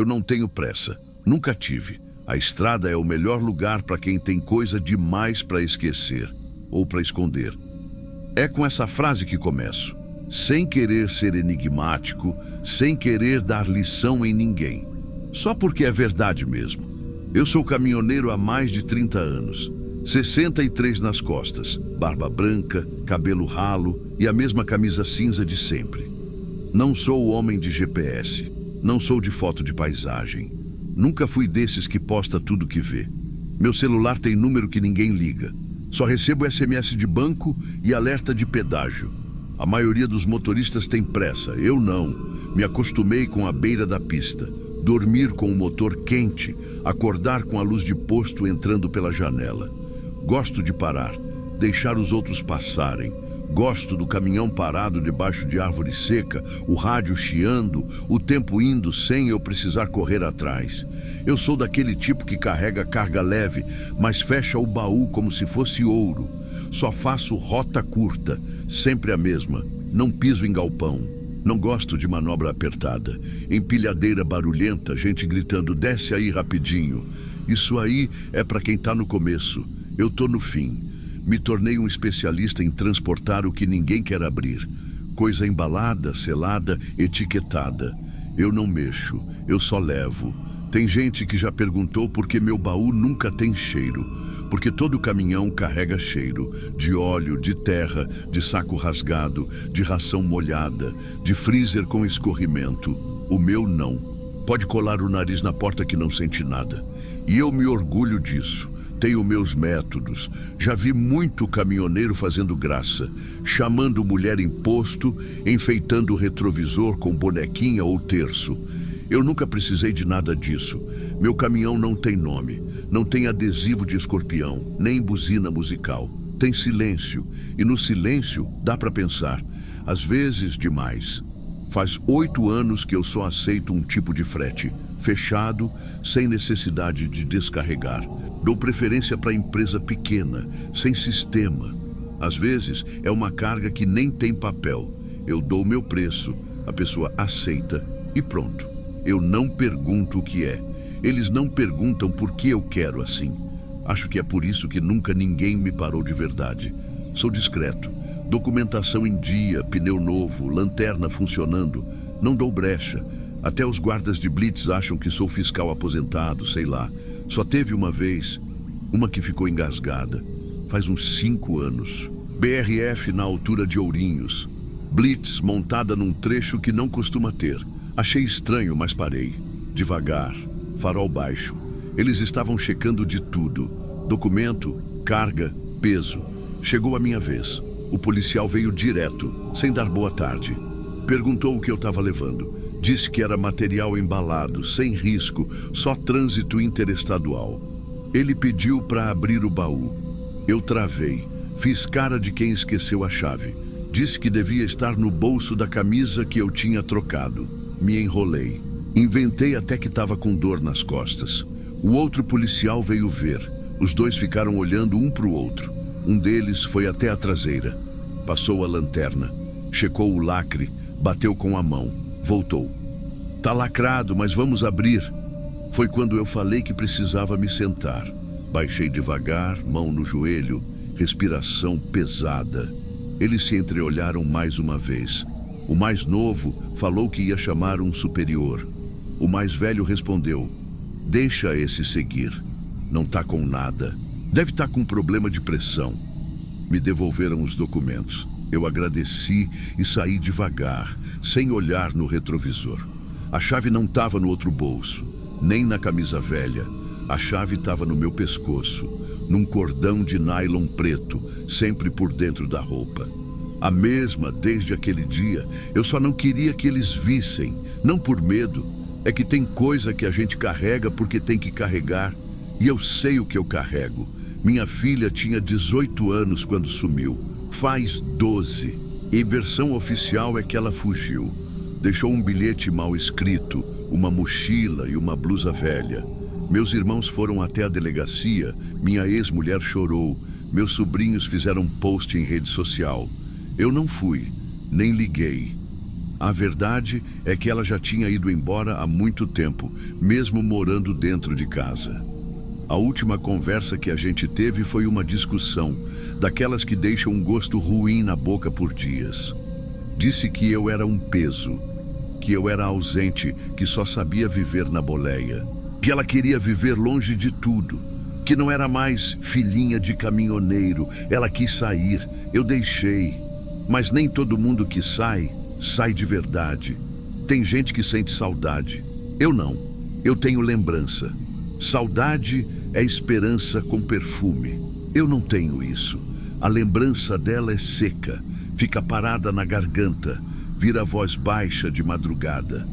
Eu não tenho pressa, nunca tive. A estrada é o melhor lugar para quem tem coisa demais para esquecer ou para esconder. É com essa frase que começo, sem querer ser enigmático, sem querer dar lição em ninguém. Só porque é verdade mesmo. Eu sou caminhoneiro há mais de 30 anos. 63 nas costas, barba branca, cabelo ralo e a mesma camisa cinza de sempre. Não sou o homem de GPS, não sou de foto de paisagem. Nunca fui desses que posta tudo que vê. Meu celular tem número que ninguém liga. Só recebo SMS de banco e alerta de pedágio. A maioria dos motoristas tem pressa, eu não. Me acostumei com a beira da pista. Dormir com o motor quente, acordar com a luz de posto entrando pela janela. Gosto de parar, deixar os outros passarem. Gosto do caminhão parado debaixo de árvore seca, o rádio chiando, o tempo indo sem eu precisar correr atrás. Eu sou daquele tipo que carrega carga leve, mas fecha o baú como se fosse ouro. Só faço rota curta, sempre a mesma. Não piso em galpão. Não gosto de manobra apertada. Empilhadeira barulhenta, gente gritando, desce aí rapidinho. Isso aí é para quem tá no começo. Eu tô no fim. Me tornei um especialista em transportar o que ninguém quer abrir. Coisa embalada, selada, etiquetada. Eu não mexo, eu só levo. Tem gente que já perguntou por que meu baú nunca tem cheiro. Porque todo caminhão carrega cheiro. De óleo, de terra, de saco rasgado, de ração molhada, de freezer com escorrimento. O meu não. Pode colar o nariz na porta que não sente nada. E eu me orgulho disso. Tenho meus métodos. Já vi muito caminhoneiro fazendo graça, chamando mulher em posto, enfeitando o retrovisor com bonequinha ou terço. Eu nunca precisei de nada disso. Meu caminhão não tem nome, não tem adesivo de escorpião, nem buzina musical. Tem silêncio, e no silêncio dá para pensar, às vezes demais. Faz 8 anos que eu só aceito um tipo de frete, fechado, sem necessidade de descarregar. Dou preferência para empresa pequena, sem sistema. Às vezes é uma carga que nem tem papel. Eu dou o meu preço, a pessoa aceita e pronto. Eu não pergunto o que é. Eles não perguntam por que eu quero assim. Acho que é por isso que nunca ninguém me parou de verdade. Sou discreto. Documentação em dia, pneu novo, lanterna funcionando. Não dou brecha. Até os guardas de blitz acham que sou fiscal aposentado, sei lá. Só teve uma vez, uma que ficou engasgada. Faz uns 5 anos. BRF na altura de Ourinhos. Blitz montada num trecho que não costuma ter. Achei estranho, mas parei. Devagar, farol baixo. Eles estavam checando de tudo. Documento, carga, peso. Chegou a minha vez. O policial veio direto, sem dar boa tarde. Perguntou o que eu estava levando. Disse que era material embalado, sem risco, só trânsito interestadual. Ele pediu para abrir o baú. Eu travei. Fiz cara de quem esqueceu a chave. Disse que devia estar no bolso da camisa que eu tinha trocado. Me enrolei. Inventei até que estava com dor nas costas. O outro policial veio ver. Os dois ficaram olhando um para o outro. Um deles foi até a traseira. Passou a lanterna. Checou o lacre. Bateu com a mão. Voltou. Tá lacrado, mas vamos abrir. Foi quando eu falei que precisava me sentar. Baixei devagar, mão no joelho, respiração pesada. Eles se entreolharam mais uma vez. O mais novo falou que ia chamar um superior. O mais velho respondeu: deixa esse seguir. Não tá com nada. Deve estar com problema de pressão. Me devolveram os documentos. Eu agradeci e saí devagar, sem olhar no retrovisor. A chave não estava no outro bolso, nem na camisa velha. A chave estava no meu pescoço, num cordão de nylon preto, sempre por dentro da roupa. A mesma desde aquele dia. Eu só não queria que eles vissem, não por medo. É que tem coisa que a gente carrega porque tem que carregar. E eu sei o que eu carrego. Minha filha tinha 18 anos quando sumiu. Faz 12. E versão oficial é que ela fugiu. Deixou um bilhete mal escrito, uma mochila e uma blusa velha. Meus irmãos foram até a delegacia. Minha ex-mulher chorou. Meus sobrinhos fizeram post em rede social. Eu não fui, nem liguei. A verdade é que ela já tinha ido embora há muito tempo, mesmo morando dentro de casa. A última conversa que a gente teve foi uma discussão, daquelas que deixam um gosto ruim na boca por dias. Disse que eu era um peso, que eu era ausente, que só sabia viver na boleia, que ela queria viver longe de tudo, que não era mais filhinha de caminhoneiro. Ela quis sair, eu deixei. Mas nem todo mundo que sai de verdade. Tem gente que sente saudade. Eu não. Eu tenho lembrança. Saudade é esperança com perfume. Eu não tenho isso. A lembrança dela é seca, fica parada na garganta, vira voz baixa de madrugada.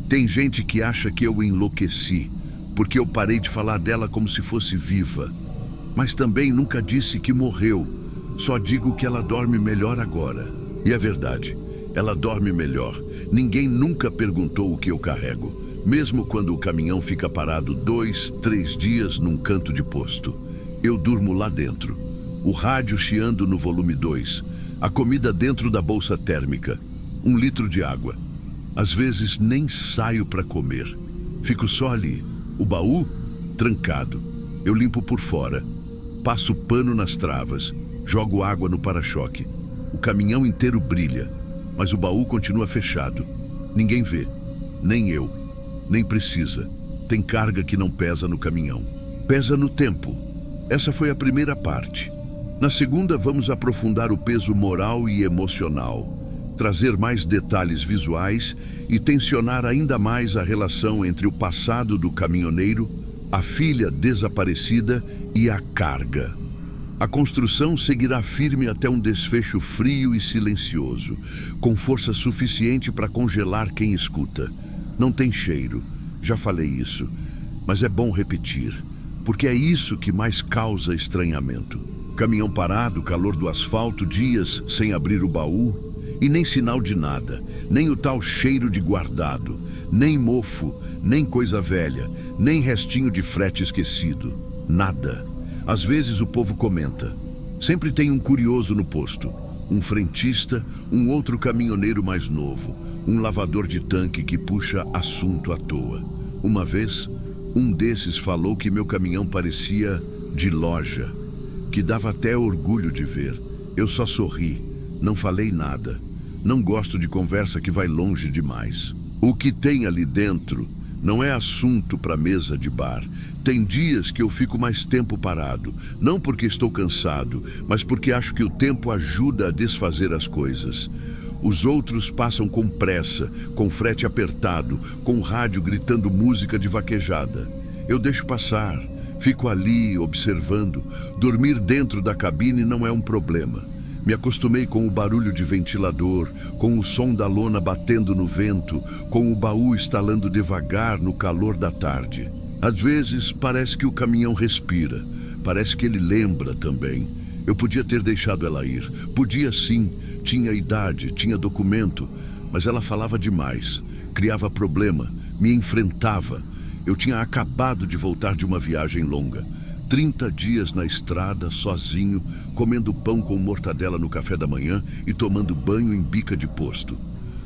Tem gente que acha que eu enlouqueci, porque eu parei de falar dela como se fosse viva. Mas também nunca disse que morreu. Só digo que ela dorme melhor agora. E é verdade, ela dorme melhor. Ninguém nunca perguntou o que eu carrego, mesmo quando o caminhão fica parado 2, 3 dias num canto de posto. Eu durmo lá dentro. O rádio chiando no volume 2, a comida dentro da bolsa térmica, 1 litro de água. Às vezes nem saio para comer. Fico só ali. O baú, trancado. Eu limpo por fora. Passo pano nas travas. Jogo água no para-choque. O caminhão inteiro brilha, mas o baú continua fechado. Ninguém vê. Nem eu. Nem precisa. Tem carga que não pesa no caminhão. Pesa no tempo. Essa foi a primeira parte. Na segunda, vamos aprofundar o peso moral e emocional, trazer mais detalhes visuais e tensionar ainda mais a relação entre o passado do caminhoneiro, a filha desaparecida e a carga. A construção seguirá firme até um desfecho frio e silencioso, com força suficiente para congelar quem escuta. Não tem cheiro, já falei isso, mas é bom repetir, porque é isso que mais causa estranhamento. Caminhão parado, calor do asfalto, dias sem abrir o baú, e nem sinal de nada, nem o tal cheiro de guardado, nem mofo, nem coisa velha, nem restinho de frete esquecido. Nada. Às vezes o povo comenta. Sempre tem um curioso no posto. Um frentista, um outro caminhoneiro mais novo, um lavador de tanque que puxa assunto à toa. Uma vez, um desses falou que meu caminhão parecia de loja, que dava até orgulho de ver. Eu só sorri, não falei nada. Não gosto de conversa que vai longe demais. O que tem ali dentro não é assunto para mesa de bar. Tem dias que eu fico mais tempo parado, não porque estou cansado, mas porque acho que o tempo ajuda a desfazer as coisas. Os outros passam com pressa, com frete apertado, com rádio gritando música de vaquejada. Eu deixo passar, fico ali observando. Dormir dentro da cabine não é um problema. Me acostumei com o barulho de ventilador, com o som da lona batendo no vento, com o baú estalando devagar no calor da tarde. Às vezes parece que o caminhão respira, parece que ele lembra também. Eu podia ter deixado ela ir, podia sim, tinha idade, tinha documento, mas ela falava demais, criava problema, me enfrentava. Eu tinha acabado de voltar de uma viagem longa. 30 dias na estrada, sozinho, comendo pão com mortadela no café da manhã e tomando banho em bica de posto.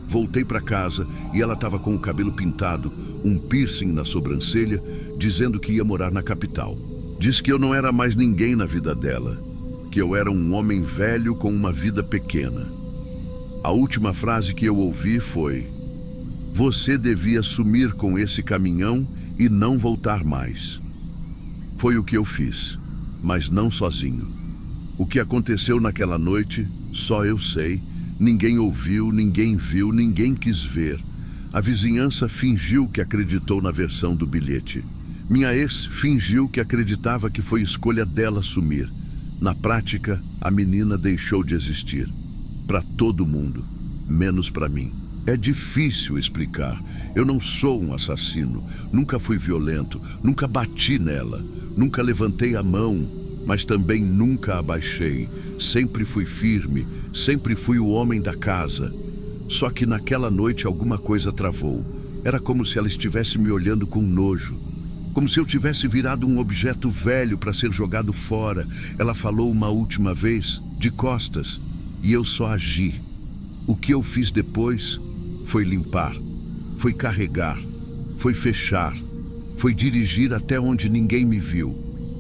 Voltei para casa e ela estava com o cabelo pintado, um piercing na sobrancelha, dizendo que ia morar na capital. Diz que eu não era mais ninguém na vida dela, que eu era um homem velho com uma vida pequena. A última frase que eu ouvi foi: "Você devia sumir com esse caminhão e não voltar mais." Foi o que eu fiz, mas não sozinho. O que aconteceu naquela noite, só eu sei. Ninguém ouviu, ninguém viu, ninguém quis ver. A vizinhança fingiu que acreditou na versão do bilhete. Minha ex fingiu que acreditava que foi escolha dela sumir. Na prática, a menina deixou de existir. Para todo mundo, menos para mim. É difícil explicar. Eu não sou um assassino, nunca fui violento, nunca bati nela, nunca levantei a mão, mas também nunca abaixei. Sempre fui firme, sempre fui o homem da casa. Só que naquela noite alguma coisa travou. Era como se ela estivesse me olhando com nojo, como se eu tivesse virado um objeto velho para ser jogado fora. Ela falou uma última vez, de costas, e eu só agi. O que eu fiz depois Foi limpar, foi carregar, foi fechar, foi dirigir até onde ninguém me viu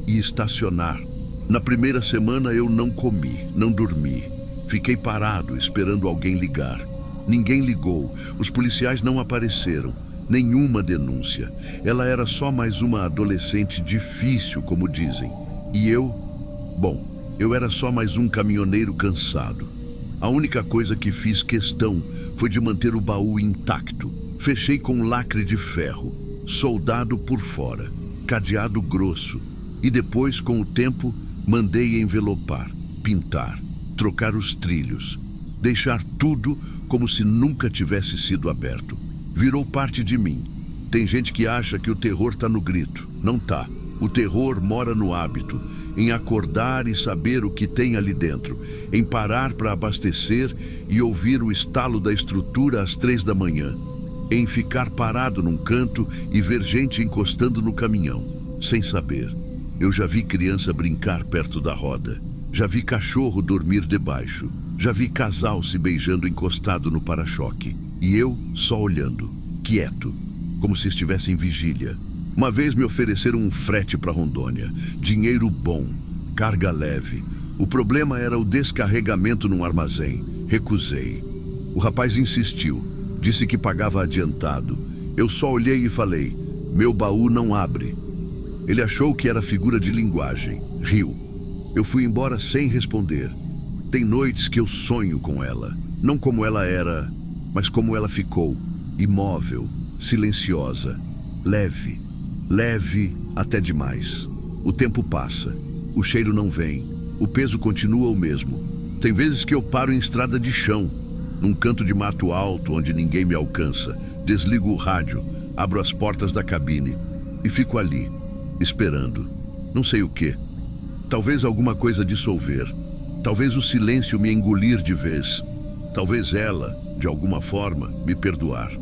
e estacionar. Na primeira semana eu não comi, não dormi. Fiquei parado esperando alguém ligar. Ninguém ligou, os policiais não apareceram, nenhuma denúncia. Ela era só mais uma adolescente difícil, como dizem. E eu? Bom, eu era só mais um caminhoneiro cansado. A única coisa que fiz questão foi de manter o baú intacto. Fechei com lacre de ferro, soldado por fora, cadeado grosso. E depois, com o tempo, mandei envelopar, pintar, trocar os trilhos, deixar tudo como se nunca tivesse sido aberto. Virou parte de mim. Tem gente que acha que o terror está no grito. Não tá. O terror mora no hábito, em acordar e saber o que tem ali dentro, em parar para abastecer e ouvir o estalo da estrutura às 3 da manhã, em ficar parado num canto e ver gente encostando no caminhão, sem saber. Eu já vi criança brincar perto da roda, já vi cachorro dormir debaixo, já vi casal se beijando encostado no para-choque, e eu só olhando, quieto, como se estivesse em vigília. Uma vez me ofereceram um frete para Rondônia, dinheiro bom, carga leve. O problema era o descarregamento num armazém. Recusei. O rapaz insistiu, disse que pagava adiantado. Eu só olhei e falei, meu baú não abre. Ele achou que era figura de linguagem, riu. Eu fui embora sem responder. Tem noites que eu sonho com ela, não como ela era, mas como ela ficou, imóvel, silenciosa, leve. Leve até demais. O tempo passa, o cheiro não vem, o peso continua o mesmo. Tem vezes que eu paro em estrada de chão, num canto de mato alto onde ninguém me alcança, desligo o rádio, abro as portas da cabine e fico ali, esperando. Não sei o quê. Talvez alguma coisa dissolver, talvez o silêncio me engolir de vez, talvez ela, de alguma forma, me perdoar.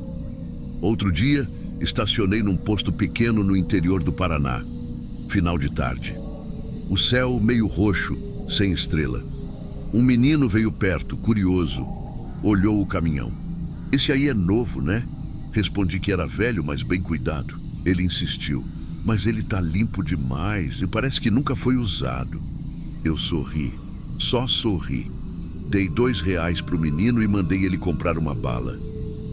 Outro dia, estacionei num posto pequeno no interior do Paraná, final de tarde. O céu meio roxo, sem estrela. Um menino veio perto, curioso, olhou o caminhão. Esse aí é novo, né? Respondi que era velho, mas bem cuidado. Ele insistiu, mas ele tá limpo demais e parece que nunca foi usado. Eu sorri, só sorri. Dei R$2 pro menino e mandei ele comprar uma bala.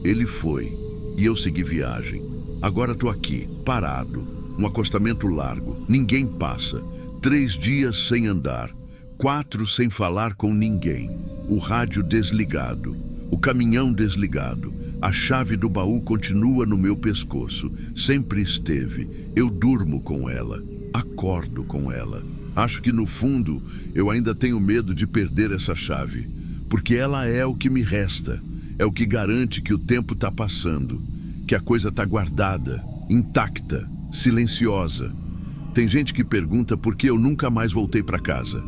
Ele foi, e eu segui viagem. Agora tô aqui, parado, um acostamento largo, ninguém passa, 3 dias sem andar, 4 sem falar com ninguém, o rádio desligado, o caminhão desligado, a chave do baú continua no meu pescoço, sempre esteve, eu durmo com ela, acordo com ela. Acho que no fundo eu ainda tenho medo de perder essa chave, porque ela é o que me resta, é o que garante que o tempo tá passando, que a coisa está guardada, intacta, silenciosa. Tem gente que pergunta por que eu nunca mais voltei para casa.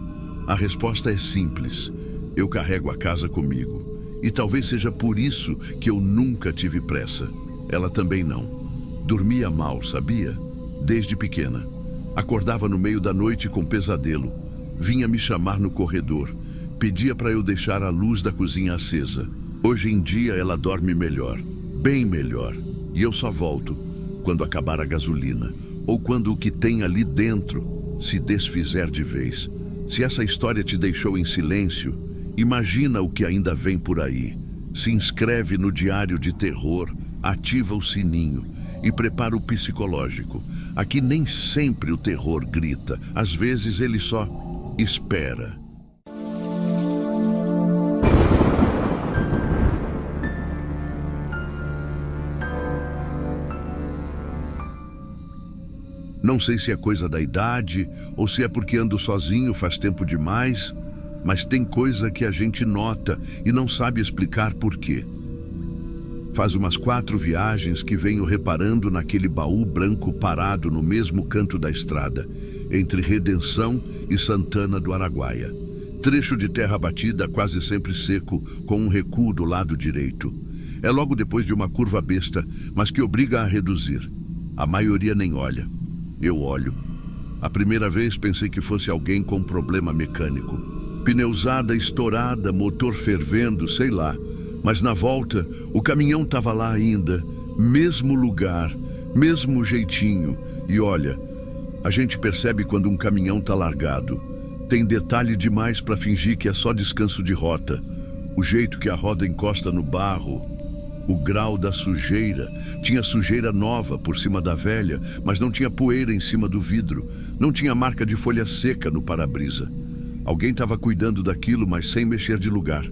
A resposta é simples. Eu carrego a casa comigo. E talvez seja por isso que eu nunca tive pressa. Ela também não. Dormia mal, sabia? Desde pequena. Acordava no meio da noite com pesadelo. Vinha me chamar no corredor. Pedia para eu deixar a luz da cozinha acesa. Hoje em dia ela dorme melhor. Bem melhor. E eu só volto quando acabar a gasolina ou quando o que tem ali dentro se desfizer de vez. Se essa história te deixou em silêncio, imagina o que ainda vem por aí. Se inscreve no Diário de Terror, ativa o sininho e prepara o psicológico. Aqui nem sempre o terror grita, às vezes ele só espera. Não sei se é coisa da idade ou se é porque ando sozinho faz tempo demais, mas tem coisa que a gente nota e não sabe explicar por quê. Faz umas 4 viagens que venho reparando naquele baú branco parado no mesmo canto da estrada, entre Redenção e Santana do Araguaia. Trecho de terra batida quase sempre seco, com um recuo do lado direito. É logo depois de uma curva besta, mas que obriga a reduzir. A maioria nem olha. Eu olho. A primeira vez pensei que fosse alguém com problema mecânico. Pneusada estourada, motor fervendo, sei lá. Mas na volta, o caminhão estava lá ainda, mesmo lugar, mesmo jeitinho. E olha, a gente percebe quando um caminhão tá largado. Tem detalhe demais para fingir que é só descanso de rota. O jeito que a roda encosta no barro, o grau da sujeira. Tinha sujeira nova por cima da velha, mas não tinha poeira em cima do vidro. Não tinha marca de folha seca no para-brisa. Alguém estava cuidando daquilo, mas sem mexer de lugar.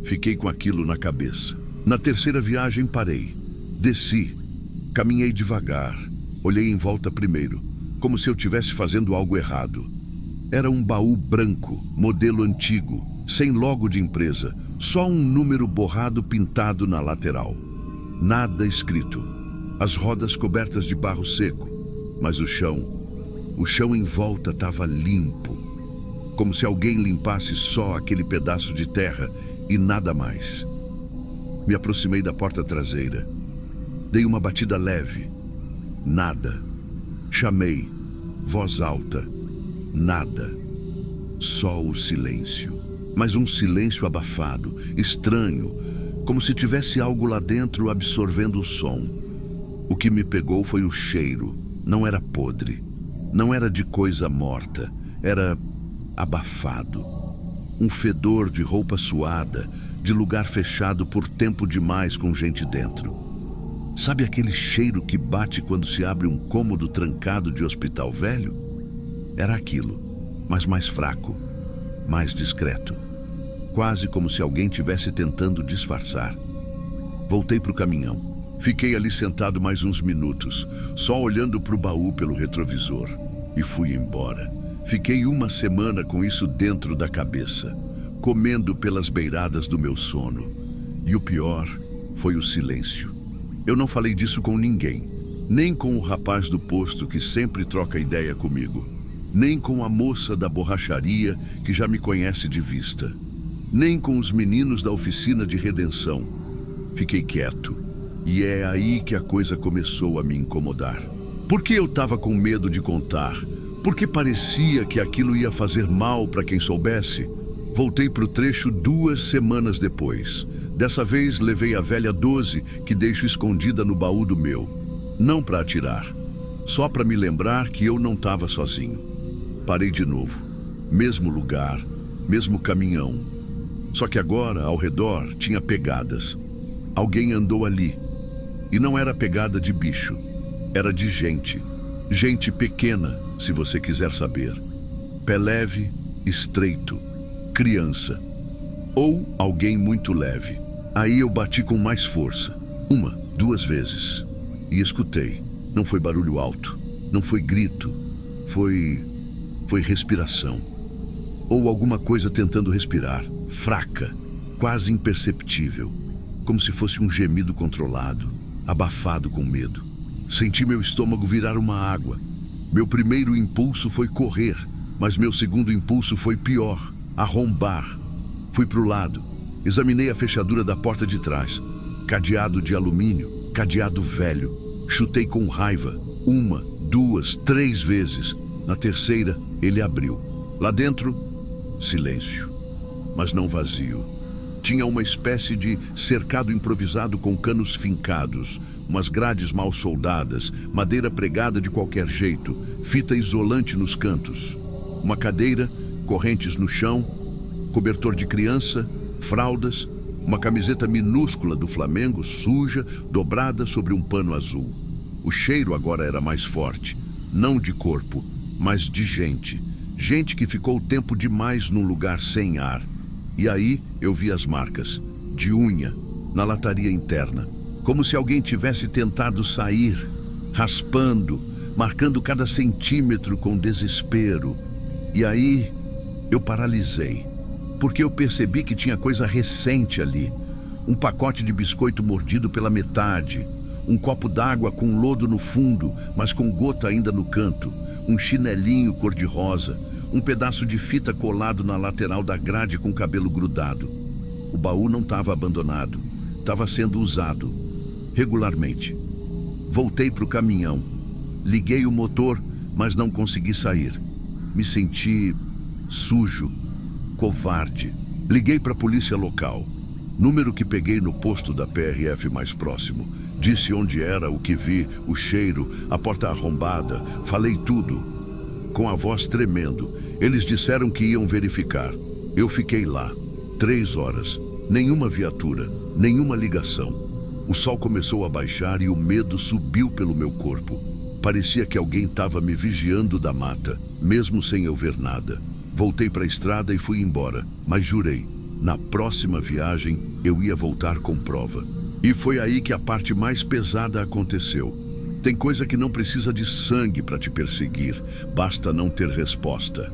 Fiquei com aquilo na cabeça. Na terceira viagem parei. Desci. Caminhei devagar. Olhei em volta primeiro, como se eu estivesse fazendo algo errado. Era um baú branco, modelo antigo, sem logo de empresa, só um número borrado pintado na lateral. Nada escrito. As rodas cobertas de barro seco, mas o chão em volta estava limpo, como se alguém limpasse só aquele pedaço de terra e nada mais. Me aproximei da porta traseira. Dei uma batida leve. Nada. Chamei, voz alta. Nada. Só o silêncio. Mas um silêncio abafado, estranho, como se tivesse algo lá dentro absorvendo o som. O que me pegou foi o cheiro. Não era podre. Não era de coisa morta. Era abafado. Um fedor de roupa suada, de lugar fechado por tempo demais com gente dentro. Sabe aquele cheiro que bate quando se abre um cômodo trancado de hospital velho? Era aquilo, mas mais fraco, mais discreto. Quase como se alguém tivesse tentando disfarçar. Voltei para o caminhão. Fiquei ali sentado mais uns minutos, só olhando para o baú pelo retrovisor. E fui embora. Fiquei uma semana com isso dentro da cabeça, comendo pelas beiradas do meu sono. E o pior foi o silêncio. Eu não falei disso com ninguém, nem com o rapaz do posto que sempre troca ideia comigo, nem com a moça da borracharia que já me conhece de vista, nem com os meninos da oficina de redenção. Fiquei quieto, e é aí que a coisa começou a me incomodar. Porque eu estava com medo de contar, porque parecia que aquilo ia fazer mal para quem soubesse. Voltei para o trecho 2 semanas depois. Dessa vez levei a velha 12 que deixo escondida no baú do meu. Não para atirar, só para me lembrar que eu não estava sozinho. Parei de novo. Mesmo lugar, mesmo caminhão. Só que agora, ao redor, tinha pegadas. Alguém andou ali. E não era pegada de bicho. Era de gente. Gente pequena, se você quiser saber. Pé leve, estreito. Criança. Ou alguém muito leve. Aí eu bati com mais força. 1, 2 vezes. E escutei. Não foi barulho alto. Não foi grito. Foi respiração. Ou alguma coisa tentando respirar. Fraca. Quase imperceptível. Como se fosse um gemido controlado. Abafado com medo. Senti meu estômago virar uma água. Meu primeiro impulso foi correr. Mas meu segundo impulso foi pior. Arrombar. Fui para o lado. Examinei a fechadura da porta de trás. Cadeado de alumínio. Cadeado velho. Chutei com raiva. 1, 2, 3 vezes. Na terceira, ele abriu. Lá dentro, silêncio. Mas não vazio. Tinha uma espécie de cercado improvisado com canos fincados, umas grades mal soldadas, madeira pregada de qualquer jeito, fita isolante nos cantos. Uma cadeira, correntes no chão, cobertor de criança, fraldas, uma camiseta minúscula do Flamengo, suja, dobrada sobre um pano azul. O cheiro agora era mais forte, não de corpo, mas de gente. Gente que ficou tempo demais num lugar sem ar. E aí eu vi as marcas, de unha, na lataria interna. Como se alguém tivesse tentado sair, raspando, marcando cada centímetro com desespero. E aí eu paralisei, porque eu percebi que tinha coisa recente ali. Um pacote de biscoito mordido pela metade, um copo d'água com lodo no fundo, mas com gota ainda no canto, um chinelinho cor-de-rosa, um pedaço de fita colado na lateral da grade com cabelo grudado. O baú não estava abandonado, estava sendo usado, regularmente. Voltei para o caminhão, liguei o motor, mas não consegui sair. Me senti sujo, covarde. Liguei para a polícia local. Número que peguei no posto da PRF mais próximo. Disse onde era, o que vi, o cheiro, a porta arrombada. Falei tudo, com a voz tremendo. Eles disseram que iam verificar. Eu fiquei lá, 3 horas. Nenhuma viatura, nenhuma ligação. O sol começou a baixar e o medo subiu pelo meu corpo. Parecia que alguém estava me vigiando da mata, mesmo sem eu ver nada. Voltei para a estrada e fui embora, mas jurei, na próxima viagem eu ia voltar com prova. E foi aí que a parte mais pesada aconteceu. Tem coisa que não precisa de sangue para te perseguir, basta não ter resposta.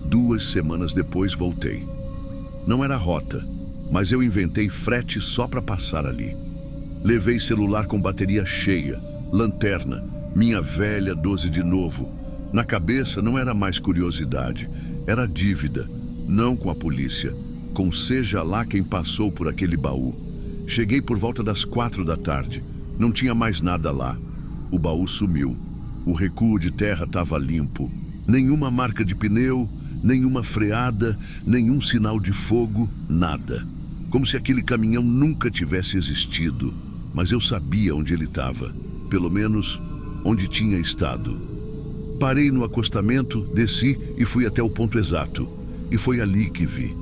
2 semanas depois voltei. Não era rota, mas eu inventei frete só para passar ali. Levei celular com bateria cheia, lanterna, minha velha 12 de novo. Na cabeça não era mais curiosidade, era dívida, não com a polícia, com seja lá quem passou por aquele baú. Cheguei por volta das 4 da tarde, não tinha mais nada lá. O baú sumiu, o recuo de terra estava limpo, nenhuma marca de pneu, nenhuma freada, nenhum sinal de fogo, nada. Como se aquele caminhão nunca tivesse existido, mas eu sabia onde ele estava, pelo menos onde tinha estado. Parei no acostamento, desci e fui até o ponto exato. E foi ali que vi.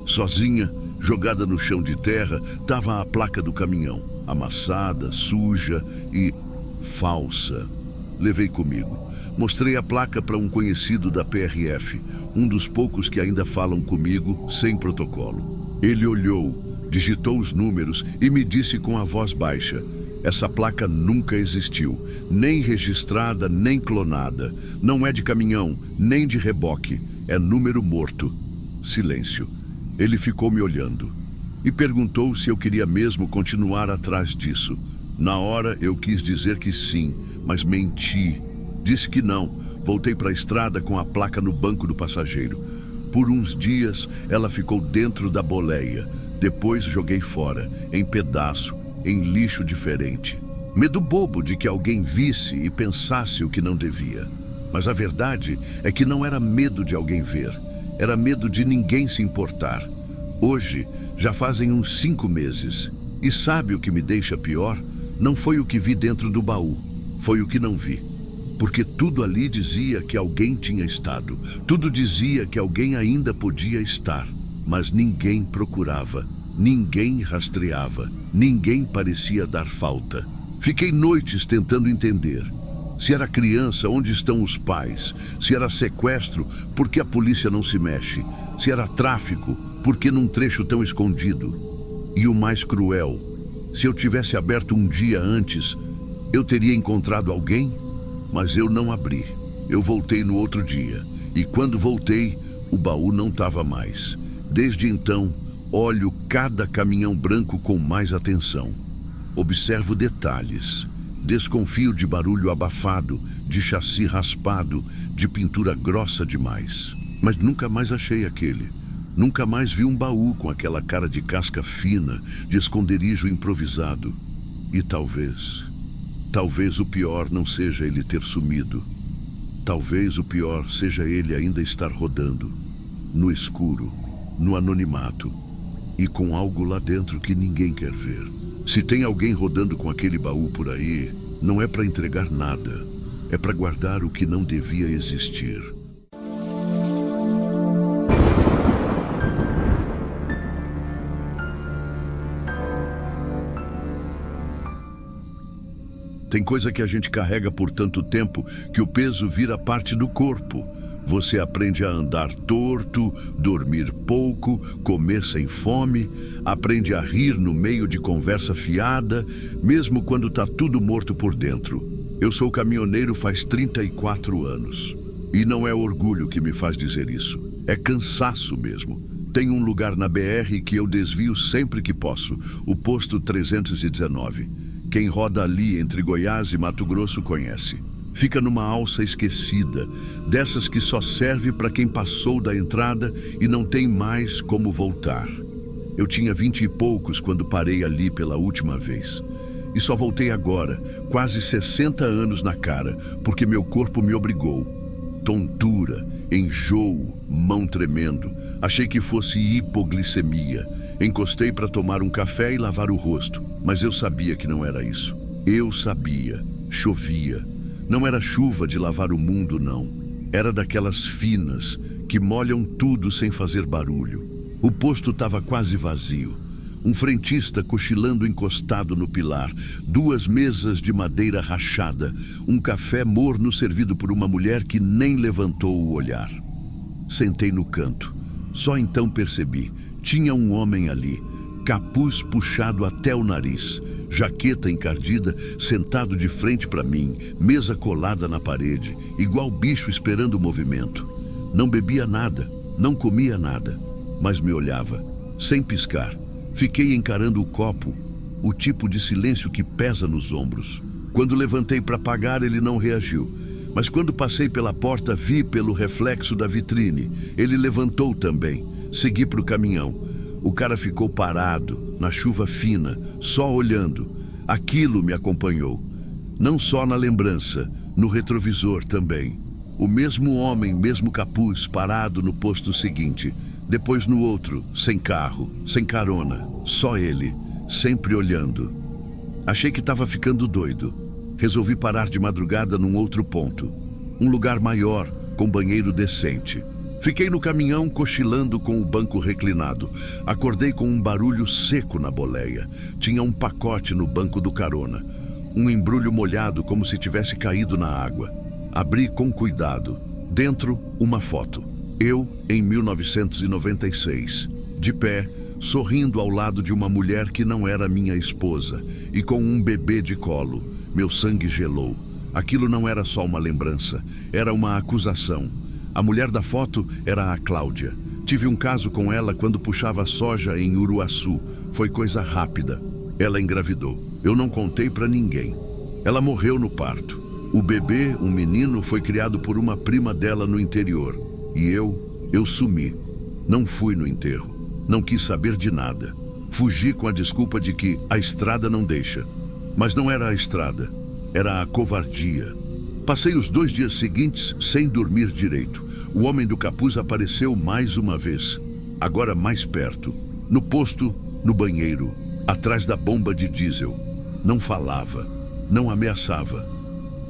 Sozinha, jogada no chão de terra, estava a placa do caminhão, amassada, suja e falsa. Levei comigo. Mostrei a placa para um conhecido da PRF, um dos poucos que ainda falam comigo sem protocolo. Ele olhou, digitou os números e me disse com a voz baixa: essa placa nunca existiu, nem registrada, nem clonada. Não é de caminhão, nem de reboque. É número morto. Silêncio. Ele ficou me olhando e perguntou se eu queria mesmo continuar atrás disso. Na hora eu quis dizer que sim, mas menti. Disse que não. Voltei para a estrada com a placa no banco do passageiro. Por uns dias ela ficou dentro da boleia. Depois joguei fora, em pedaço, em lixo diferente. Medo bobo de que alguém visse e pensasse o que não devia. Mas a verdade é que não era medo de alguém ver. Era medo de ninguém se importar. Hoje, já fazem uns 5 meses. E sabe o que me deixa pior? Não foi o que vi dentro do baú. Foi o que não vi. Porque tudo ali dizia que alguém tinha estado. Tudo dizia que alguém ainda podia estar. Mas ninguém procurava. Ninguém rastreava. Ninguém parecia dar falta. Fiquei noites tentando entender. Se era criança, onde estão os pais? Se era sequestro, por que a polícia não se mexe? Se era tráfico, por que num trecho tão escondido? E o mais cruel, se eu tivesse aberto um dia antes, eu teria encontrado alguém? Mas eu não abri. Eu voltei no outro dia. E quando voltei, o baú não estava mais. Desde então, olho cada caminhão branco com mais atenção. Observo detalhes. Desconfio de barulho abafado, de chassi raspado, de pintura grossa demais. Mas nunca mais achei aquele. Nunca mais vi um baú com aquela cara de casca fina, de esconderijo improvisado. E talvez o pior não seja ele ter sumido. Talvez o pior seja ele ainda estar rodando, no escuro, no anonimato, e com algo lá dentro que ninguém quer ver. Se tem alguém rodando com aquele baú por aí, não é para entregar nada, é para guardar o que não devia existir. Tem coisa que a gente carrega por tanto tempo que o peso vira parte do corpo. Você aprende a andar torto, dormir pouco, comer sem fome, aprende a rir no meio de conversa fiada, mesmo quando está tudo morto por dentro. Eu sou caminhoneiro faz 34 anos. E não é orgulho que me faz dizer isso, é cansaço mesmo. Tem um lugar na BR que eu desvio sempre que posso, o posto 319. Quem roda ali entre Goiás e Mato Grosso conhece. Fica numa alça esquecida, dessas que só serve para quem passou da entrada e não tem mais como voltar. Eu tinha 20 e poucos quando parei ali pela última vez. E só voltei agora, quase 60 anos na cara, porque meu corpo me obrigou. tontura, enjoo, mão tremendo. Achei que fosse hipoglicemia. Encostei para tomar um café e lavar o rosto, mas eu sabia que não era isso. Eu sabia. Chovia. Não era chuva de lavar o mundo, não. Era daquelas finas que molham tudo sem fazer barulho. O posto estava quase vazio. Um frentista cochilando encostado no pilar, 2 mesas de madeira rachada, um café morno servido por uma mulher que nem levantou o olhar. Sentei no canto. Só então percebi. Tinha um homem ali, capuz puxado até o nariz, jaqueta encardida, sentado de frente para mim, mesa colada na parede, igual bicho esperando o movimento. Não bebia nada, não comia nada, mas me olhava, sem piscar. Fiquei encarando o copo, o tipo de silêncio que pesa nos ombros. Quando levantei para pagar, ele não reagiu. Mas quando passei pela porta, vi pelo reflexo da vitrine. Ele levantou também. Segui para o caminhão. O cara ficou parado, na chuva fina, só olhando. Aquilo me acompanhou. Não só na lembrança, no retrovisor também. O mesmo homem, mesmo capuz, parado no posto seguinte. Depois no outro, sem carro, sem carona, só ele, sempre olhando. Achei que estava ficando doido. Resolvi parar de madrugada num outro ponto. Um lugar maior, com banheiro decente. Fiquei no caminhão cochilando com o banco reclinado. Acordei com um barulho seco na boleia. Tinha um pacote no banco do carona. Um embrulho molhado como se tivesse caído na água. Abri com cuidado. Dentro, uma foto. Eu, em 1996, de pé, sorrindo ao lado de uma mulher que não era minha esposa, e com um bebê de colo. Meu sangue gelou. Aquilo não era só uma lembrança, era uma acusação. A mulher da foto era a Cláudia. Tive um caso com ela quando puxava soja em Uruaçu. Foi coisa rápida. Ela engravidou. Eu não contei para ninguém. Ela morreu no parto. O bebê, um menino, foi criado por uma prima dela no interior. E eu sumi. Não fui no enterro. Não quis saber de nada. Fugi com a desculpa de que a estrada não deixa. Mas não era a estrada. Era a covardia. Passei os 2 dias seguintes sem dormir direito. O homem do capuz apareceu mais uma vez. Agora mais perto. No posto, no banheiro. Atrás da bomba de diesel. Não falava. Não ameaçava.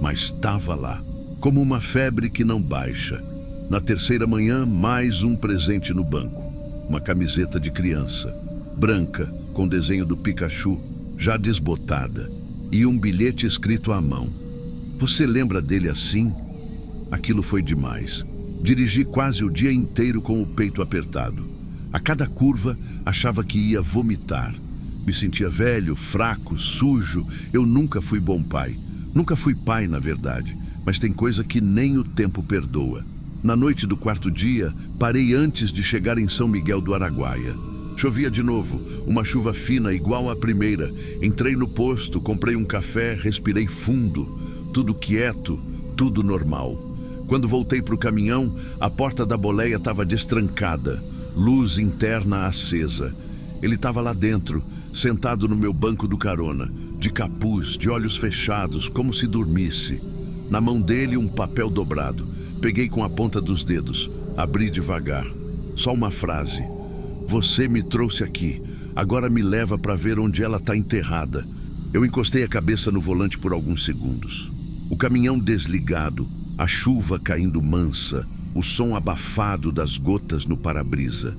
Mas estava lá. Como uma febre que não baixa. Na 3ª manhã, mais um presente no banco. Uma camiseta de criança, branca, com desenho do Pikachu, já desbotada, e um bilhete escrito à mão. Você lembra dele assim? Aquilo foi demais. Dirigi quase o dia inteiro com o peito apertado. A cada curva, achava que ia vomitar. Me sentia velho, fraco, sujo. Eu nunca fui bom pai. Nunca fui pai, na verdade, mas tem coisa que nem o tempo perdoa. Na noite do 4º dia, parei antes de chegar em São Miguel do Araguaia. Chovia de novo, uma chuva fina igual à primeira. Entrei no posto, comprei um café, respirei fundo. Tudo quieto, tudo normal. Quando voltei para o caminhão, a porta da boleia estava destrancada, luz interna acesa. Ele estava lá dentro, sentado no meu banco do carona, de capuz, de olhos fechados, como se dormisse. Na mão dele, um papel dobrado. Peguei com a ponta dos dedos, abri devagar. Só uma frase. Você me trouxe aqui, agora me leva para ver onde ela está enterrada. Eu encostei a cabeça no volante por alguns segundos. O caminhão desligado, a chuva caindo mansa, o som abafado das gotas no para-brisa.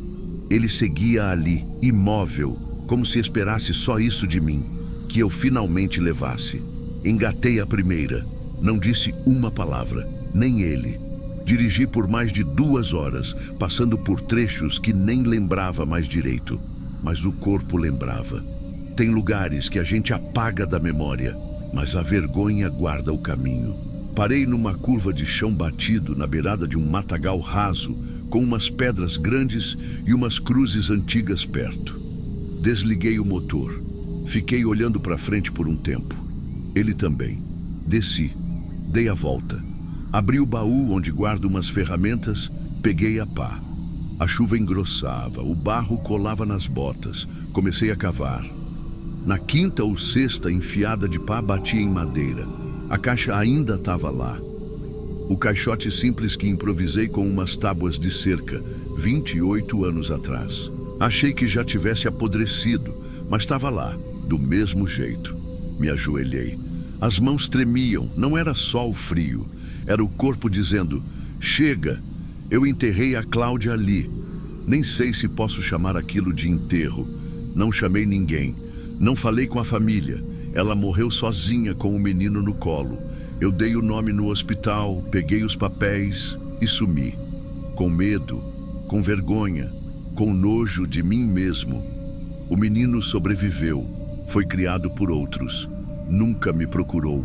Ele seguia ali, imóvel, como se esperasse só isso de mim, que eu finalmente levasse. Engatei a primeira, não disse uma palavra, nem ele. Dirigi por mais de 2 horas, passando por trechos que nem lembrava mais direito, mas o corpo lembrava. Tem lugares que a gente apaga da memória, mas a vergonha guarda o caminho. Parei numa curva de chão batido na beirada de um matagal raso, com umas pedras grandes e umas cruzes antigas perto. Desliguei o motor. Fiquei olhando para frente por um tempo. Ele também. Desci. Dei a volta. Abri o baú onde guardo umas ferramentas, peguei a pá. A chuva engrossava, o barro colava nas botas. Comecei a cavar. Na 5ª ou 6ª enfiada de pá bati em madeira. A caixa ainda estava lá. O caixote simples que improvisei com umas tábuas de cerca, 28 anos atrás. Achei que já tivesse apodrecido, mas estava lá, do mesmo jeito. Me ajoelhei. As mãos tremiam, não era só o frio. Era o corpo dizendo, chega. Eu enterrei a Cláudia ali. Nem sei se posso chamar aquilo de enterro. Não chamei ninguém. Não falei com a família. Ela morreu sozinha com o menino no colo. Eu dei o nome no hospital, peguei os papéis e sumi. Com medo, com vergonha, com nojo de mim mesmo. O menino sobreviveu. Foi criado por outros. Nunca me procurou.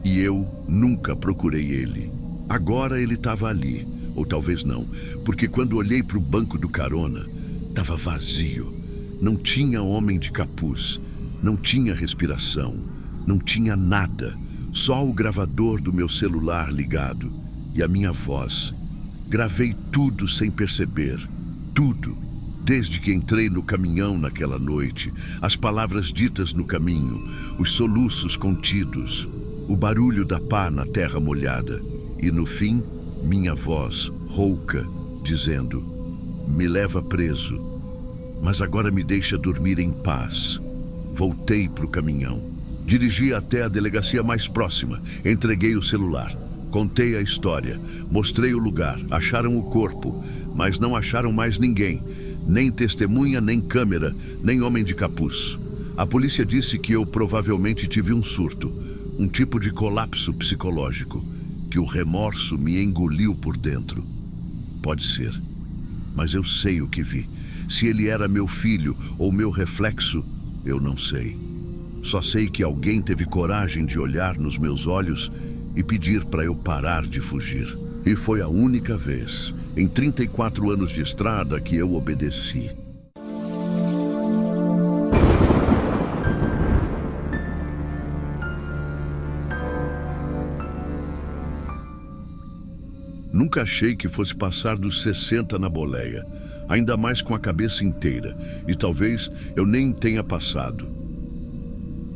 E eu nunca procurei ele. Agora ele estava ali. Ou talvez não, porque quando olhei para o banco do carona, estava vazio. Não tinha homem de capuz, não tinha respiração, não tinha nada. Só o gravador do meu celular ligado e a minha voz. Gravei tudo sem perceber, tudo. Desde que entrei no caminhão naquela noite, as palavras ditas no caminho, os soluços contidos, o barulho da pá na terra molhada. E no fim, minha voz, rouca, dizendo, me leva preso, mas agora me deixa dormir em paz. Voltei para o caminhão. Dirigi até a delegacia mais próxima, entreguei o celular. Contei a história, mostrei o lugar, acharam o corpo, mas não acharam mais ninguém. Nem testemunha, nem câmera, nem homem de capuz. A polícia disse que eu provavelmente tive um surto, um tipo de colapso psicológico, que o remorso me engoliu por dentro. Pode ser, mas eu sei o que vi. Se ele era meu filho ou meu reflexo, eu não sei. Só sei que alguém teve coragem de olhar nos meus olhos e pedir para eu parar de fugir. E foi a única vez, em 34 anos de estrada, que eu obedeci. Nunca achei que fosse passar dos 60 na boleia, ainda mais com a cabeça inteira, e talvez eu nem tenha passado.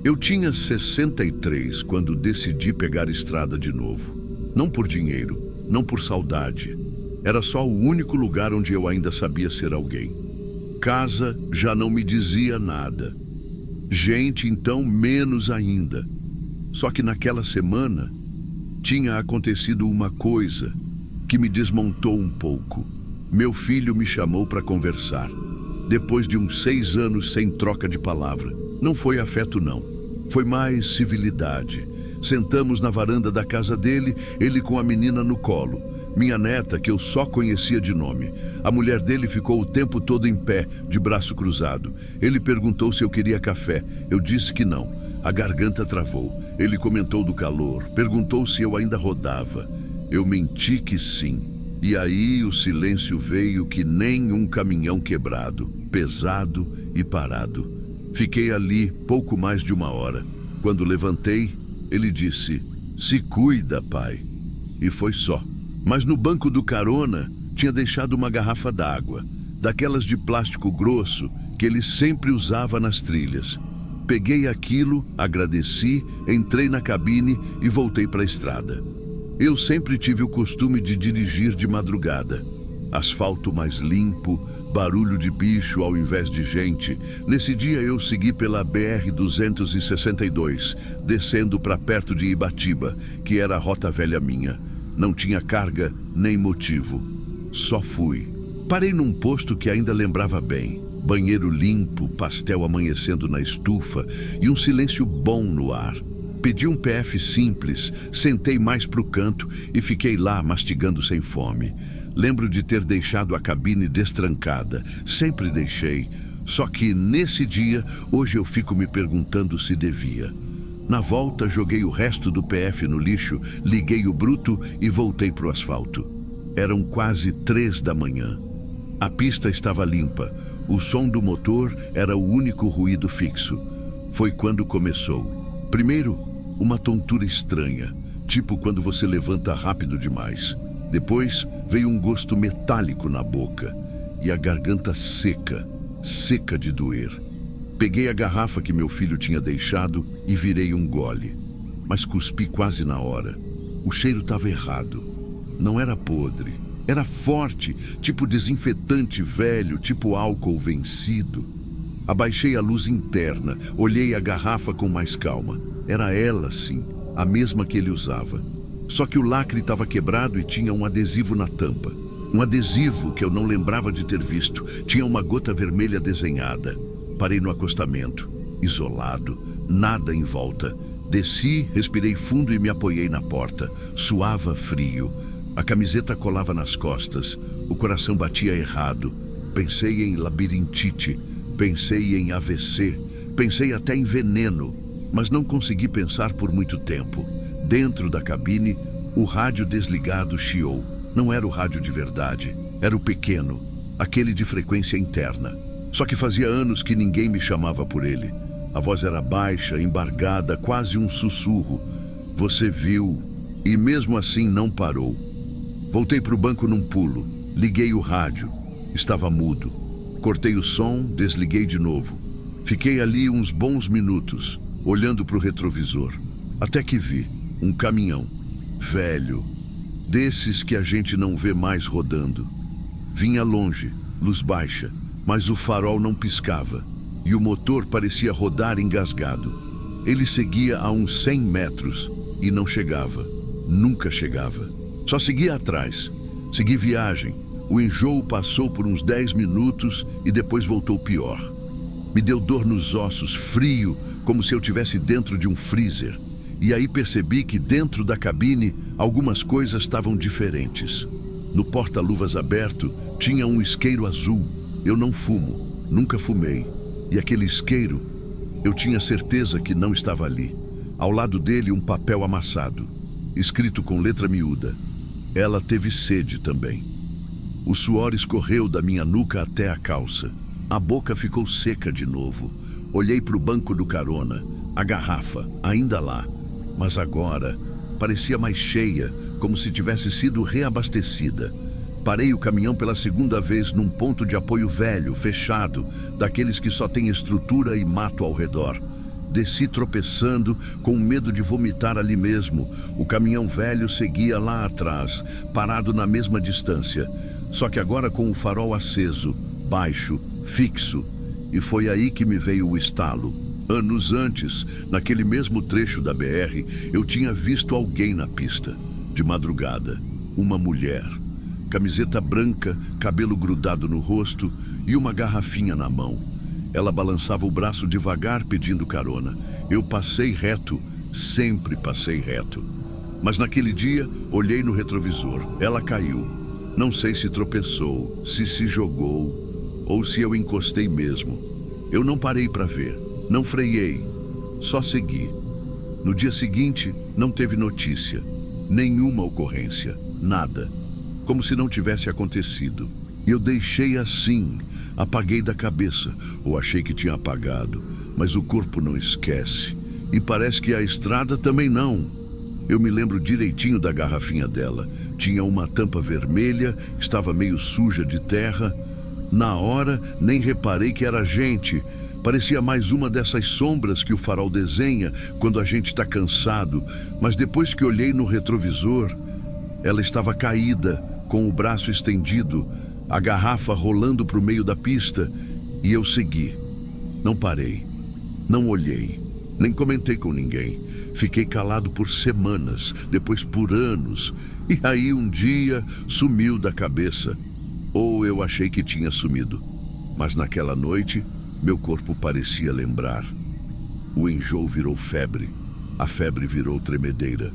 Eu tinha 63 quando decidi pegar estrada de novo. Não por dinheiro, não por saudade. Era só o único lugar onde eu ainda sabia ser alguém. Casa já não me dizia nada. Gente, então, menos ainda. Só que naquela semana tinha acontecido uma coisa que me desmontou um pouco. Meu filho me chamou para conversar. Depois de uns 6 anos sem troca de palavra. Não foi afeto, não. Foi mais civilidade. Sentamos na varanda da casa dele, ele com a menina no colo. Minha neta, que eu só conhecia de nome. A mulher dele ficou o tempo todo em pé, de braço cruzado. Ele perguntou se eu queria café. Eu disse que não. A garganta travou. Ele comentou do calor. Perguntou se eu ainda rodava. Eu menti que sim. E aí o silêncio veio que nem um caminhão quebrado, pesado e parado. Fiquei ali pouco mais de 1 hora. Quando levantei, ele disse, se cuida, pai. E foi só. Mas no banco do carona tinha deixado uma garrafa d'água, daquelas de plástico grosso que ele sempre usava nas trilhas. Peguei aquilo, agradeci, entrei na cabine e voltei para a estrada. Eu sempre tive o costume de dirigir de madrugada. Asfalto mais limpo, barulho de bicho ao invés de gente. Nesse dia eu segui pela BR-262, descendo para perto de Ibatiba, que era a rota velha minha. Não tinha carga nem motivo. Só fui. Parei num posto que ainda lembrava bem. Banheiro limpo, pastel amanhecendo na estufa e um silêncio bom no ar. Pedi um PF simples, sentei mais pro canto e fiquei lá mastigando sem fome. Lembro de ter deixado a cabine destrancada. Sempre deixei. Só que nesse dia, hoje eu fico me perguntando se devia. Na volta, joguei o resto do PF no lixo, liguei o bruto e voltei pro asfalto. Eram quase 3 da manhã. A pista estava limpa. O som do motor era o único ruído fixo. Foi quando começou. Primeiro, uma tontura estranha, tipo quando você levanta rápido demais. Depois, veio um gosto metálico na boca e a garganta seca, seca de doer. Peguei a garrafa que meu filho tinha deixado e virei um gole, mas cuspi quase na hora. O cheiro estava errado. Não era podre. Era forte, tipo desinfetante velho, tipo álcool vencido. Abaixei a luz interna, olhei a garrafa com mais calma. Era ela, sim, a mesma que ele usava. Só que o lacre estava quebrado e tinha um adesivo na tampa. Um adesivo que eu não lembrava de ter visto. Tinha uma gota vermelha desenhada. Parei no acostamento, isolado, nada em volta. Desci, respirei fundo e me apoiei na porta. Suava frio. A camiseta colava nas costas. O coração batia errado. Pensei em labirintite. Pensei em AVC. Pensei até em veneno. Mas não consegui pensar por muito tempo. Dentro da cabine, o rádio desligado chiou. Não era o rádio de verdade. Era o pequeno. Aquele de frequência interna. Só que fazia anos que ninguém me chamava por ele. A voz era baixa, embargada, quase um sussurro. Você viu, e mesmo assim não parou. Voltei para o banco num pulo. Liguei o rádio. Estava mudo. Cortei o som, desliguei de novo. Fiquei ali uns bons minutos, olhando para o retrovisor. Até que vi um caminhão, velho, desses que a gente não vê mais rodando. Vinha longe, luz baixa, mas o farol não piscava. E o motor parecia rodar engasgado. Ele seguia a uns 100 metros e não chegava. Nunca chegava. Só seguia atrás. Segui viagem. O enjoo passou por uns 10 minutos e depois voltou pior. Me deu dor nos ossos, frio, como se eu estivesse dentro de um freezer. E aí percebi que dentro da cabine algumas coisas estavam diferentes. No porta-luvas aberto tinha um isqueiro azul. Eu não fumo, nunca fumei. E aquele isqueiro, eu tinha certeza que não estava ali. Ao lado dele, um papel amassado, escrito com letra miúda. Ela teve sede também. O suor escorreu da minha nuca até a calça. A boca ficou seca de novo. Olhei para o banco do carona. A garrafa, ainda lá. Mas agora, parecia mais cheia, como se tivesse sido reabastecida. Parei o caminhão pela segunda vez num ponto de apoio velho, fechado, daqueles que só tem estrutura e mato ao redor. Desci tropeçando, com medo de vomitar ali mesmo. O caminhão velho seguia lá atrás, parado na mesma distância, só que agora com o farol aceso, baixo, fixo. E foi aí que me veio o estalo. Anos antes, naquele mesmo trecho da BR, eu tinha visto alguém na pista, de madrugada, uma mulher. Camiseta branca, cabelo grudado no rosto e uma garrafinha na mão. Ela balançava o braço devagar pedindo carona. Eu passei reto, sempre passei reto. Mas naquele dia, olhei no retrovisor. Ela caiu. Não sei se tropeçou, se jogou ou se eu encostei mesmo. Eu não parei para ver, não freiei, só segui. No dia seguinte, não teve notícia, nenhuma ocorrência, nada. Como se não tivesse acontecido. Eu deixei assim, apaguei da cabeça, ou achei que tinha apagado, mas o corpo não esquece. E parece que a estrada também não. Eu me lembro direitinho da garrafinha dela. Tinha uma tampa vermelha, estava meio suja de terra. Na hora, nem reparei que era gente. Parecia mais uma dessas sombras que o farol desenha quando a gente está cansado. Mas depois que olhei no retrovisor, ela estava caída, com o braço estendido, a garrafa rolando para o meio da pista, e eu segui. Não parei, não olhei, nem comentei com ninguém. Fiquei calado por semanas, depois por anos, e aí um dia sumiu da cabeça. Ou eu achei que tinha sumido. Mas naquela noite, meu corpo parecia lembrar. O enjoo virou febre, a febre virou tremedeira.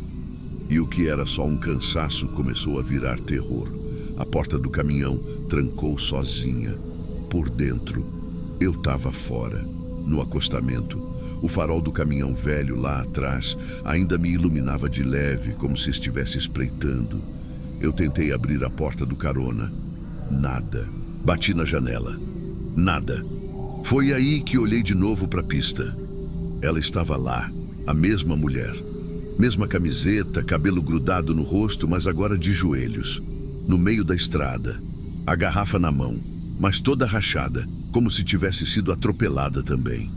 E o que era só um cansaço começou a virar terror. A porta do caminhão trancou sozinha. Por dentro, eu estava fora, no acostamento. O farol do caminhão velho lá atrás ainda me iluminava de leve, como se estivesse espreitando. Eu tentei abrir a porta do carona. Nada. Bati na janela. Nada. Foi aí que olhei de novo para a pista. Ela estava lá, a mesma mulher. Mesma camiseta, cabelo grudado no rosto, mas agora de joelhos. No meio da estrada. A garrafa na mão, mas toda rachada, como se tivesse sido atropelada também.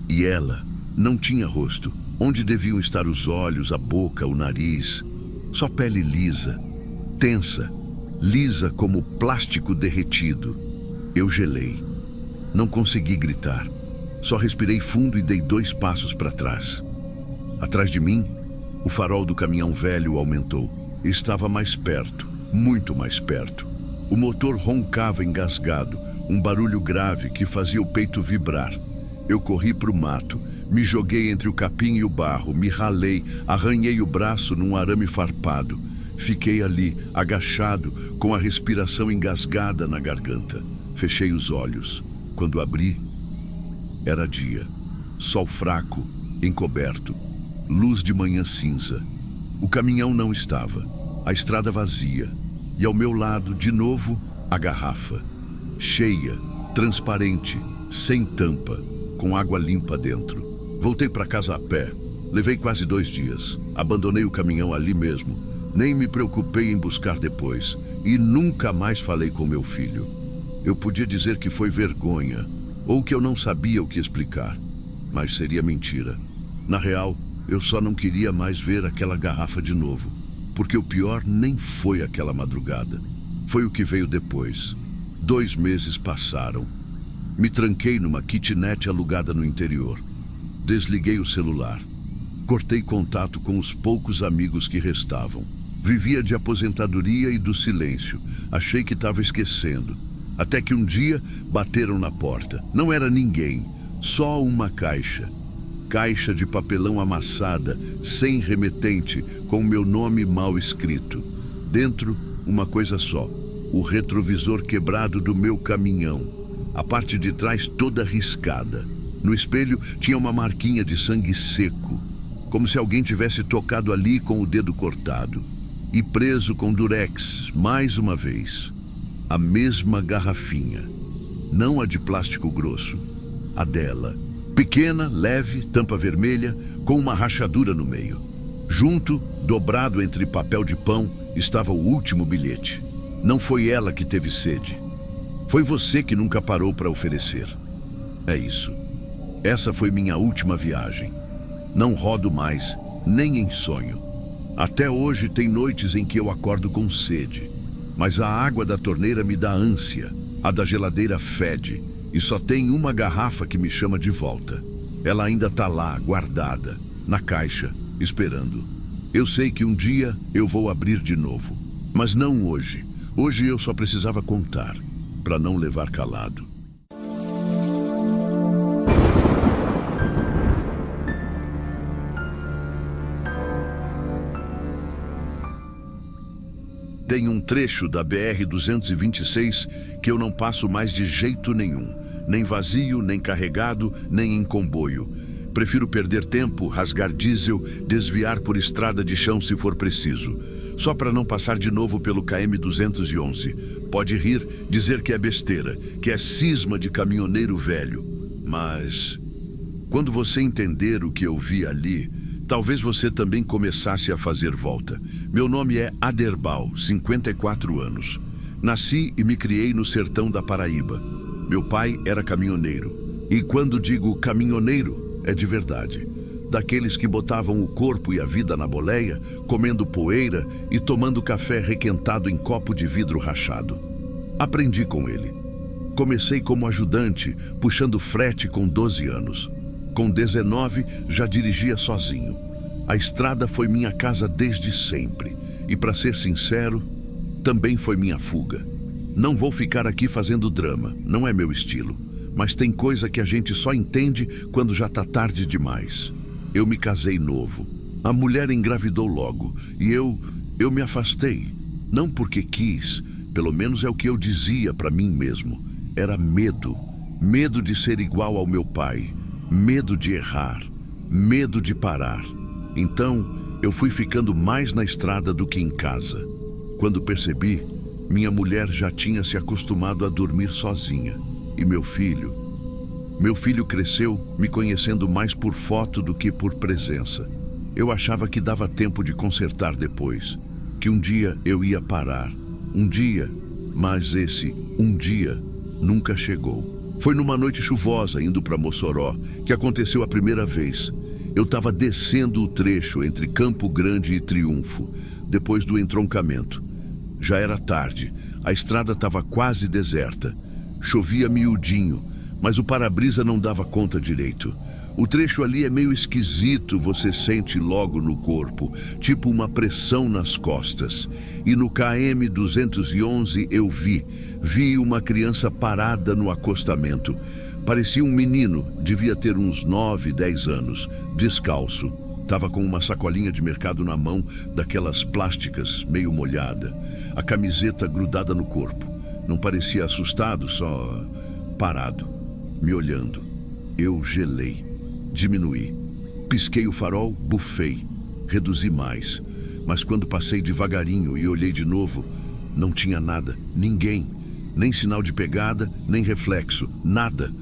E ela não tinha rosto. Onde deviam estar os olhos, a boca, o nariz? Só pele lisa. tensa, lisa como plástico derretido. Eu gelei. Não consegui gritar. Só respirei fundo e dei 2 passos para trás. Atrás de mim, o farol do caminhão velho aumentou. Estava mais perto, muito mais perto. O motor roncava engasgado, um barulho grave que fazia o peito vibrar. Eu corri para o mato, me joguei entre o capim e o barro, me ralei, arranhei o braço num arame farpado. Fiquei ali, agachado, com a respiração engasgada na garganta. Fechei os olhos. Quando abri, era dia. Sol fraco, encoberto. Luz de manhã cinza. O caminhão não estava. A estrada vazia. E ao meu lado, de novo, a garrafa. Cheia, transparente, sem tampa, com água limpa dentro. Voltei para casa a pé. Levei quase 2 dias. Abandonei o caminhão ali mesmo. Nem me preocupei em buscar depois. E nunca mais falei com meu filho. Eu podia dizer que foi vergonha, ou que eu não sabia o que explicar. Mas seria mentira. Na real, eu só não queria mais ver aquela garrafa de novo. Porque o pior nem foi aquela madrugada. Foi o que veio depois. 2 meses passaram. Me tranquei numa kitnet alugada no interior. Desliguei o celular. Cortei contato com os poucos amigos que restavam. Vivia de aposentadoria e do silêncio. Achei que estava esquecendo. Até que um dia bateram na porta. Não era ninguém, só uma caixa. Caixa de papelão amassada, sem remetente, com meu nome mal escrito. Dentro, uma coisa só: o retrovisor quebrado do meu caminhão. A parte de trás toda riscada. No espelho tinha uma marquinha de sangue seco, como se alguém tivesse tocado ali com o dedo cortado. E preso com durex, mais uma vez. A mesma garrafinha. Não a de plástico grosso. A dela. Pequena, leve, tampa vermelha, com uma rachadura no meio. Junto, dobrado entre papel de pão, estava o último bilhete. Não foi ela que teve sede. Foi você que nunca parou para oferecer. É isso. Essa foi minha última viagem. Não rodo mais, nem em sonho. Até hoje tem noites em que eu acordo com sede. Mas a água da torneira me dá ânsia. A da geladeira fede. E só tem uma garrafa que me chama de volta. Ela ainda está lá, guardada, na caixa, esperando. Eu sei que um dia eu vou abrir de novo. Mas não hoje. Hoje eu só precisava contar, para não levar calado. Tem um trecho da BR-226 que eu não passo mais de jeito nenhum. Nem vazio, nem carregado, nem em comboio. Prefiro perder tempo, rasgar diesel, desviar por estrada de chão se for preciso. Só para não passar de novo pelo KM-211. Pode rir, dizer que é besteira, que é cisma de caminhoneiro velho. Mas quando você entender o que eu vi ali, talvez você também começasse a fazer volta. Meu nome é Aderbal, 54 anos. Nasci e me criei no sertão da Paraíba. Meu pai era caminhoneiro. E quando digo caminhoneiro, é de verdade. Daqueles que botavam o corpo e a vida na boleia, comendo poeira e tomando café requentado em copo de vidro rachado. Aprendi com ele. Comecei como ajudante, puxando frete com 12 anos. Com 19, já dirigia sozinho. A estrada foi minha casa desde sempre. E, para ser sincero, também foi minha fuga. Não vou ficar aqui fazendo drama, não é meu estilo. Mas tem coisa que a gente só entende quando já tá tarde demais. Eu me casei novo. A mulher engravidou logo. E eu me afastei. Não porque quis, pelo menos é o que eu dizia para mim mesmo. Era medo. Medo de ser igual ao meu pai. Medo de errar, medo de parar. Então, eu fui ficando mais na estrada do que em casa. Quando percebi, minha mulher já tinha se acostumado a dormir sozinha. E meu filho cresceu me conhecendo mais por foto do que por presença. Eu achava que dava tempo de consertar depois, que um dia eu ia parar. Um dia, mas esse um dia nunca chegou. Foi numa noite chuvosa, indo para Mossoró, que aconteceu a primeira vez. Eu estava descendo o trecho entre Campo Grande e Triunfo, depois do entroncamento. Já era tarde, a estrada estava quase deserta. Chovia miudinho, mas o para-brisa não dava conta direito. O trecho ali é meio esquisito, você sente logo no corpo, tipo uma pressão nas costas. E no KM 211 eu vi uma criança parada no acostamento. Parecia um menino, devia ter uns 9, 10 anos, descalço. Tava com uma sacolinha de mercado na mão, daquelas plásticas, meio molhada. A camiseta grudada no corpo. Não parecia assustado, só parado, me olhando. Eu gelei, diminuí. Pisquei o farol, bufei, reduzi mais. Mas quando passei devagarinho e olhei de novo, não tinha nada, ninguém. Nem sinal de pegada, nem reflexo, nada.